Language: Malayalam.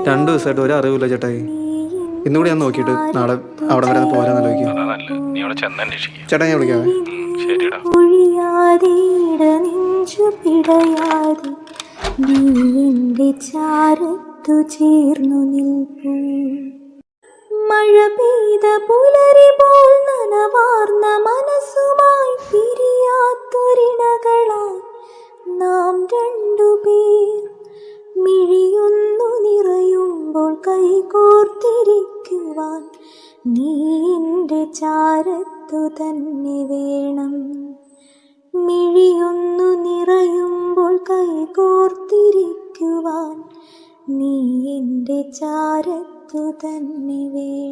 രണ്ടു ദിവസമായിട്ട് ഒരു അറിവില്ല ചേട്ടായി. ഇന്നുകൂടി ഞാൻ നോക്കിയിട്ട് നാളെ അവിടെ വരെ പോരാന്നാലോചിക്കും. ചേട്ടാ ഞാൻ വിളിക്കാവേ. മഴ പെയ്ത പുലരി പോൽ നനവാർന്ന മനസ്സുമായി പിരിയാത്തൊരിണകളായി നാം രണ്ടുപേർ മിഴിയൊന്നു നിറയുമ്പോൾ കൈകോർത്തിരിക്കുവാൻ നീ എൻ്റെ ചാരത്തു തന്നെ വേണം. മിഴിയൊന്നു നിറയുമ്പോൾ കൈകോർത്തിരിക്കുവാൻ നീ എൻ്റെ ചാരത്തു തന്നെ വേണം.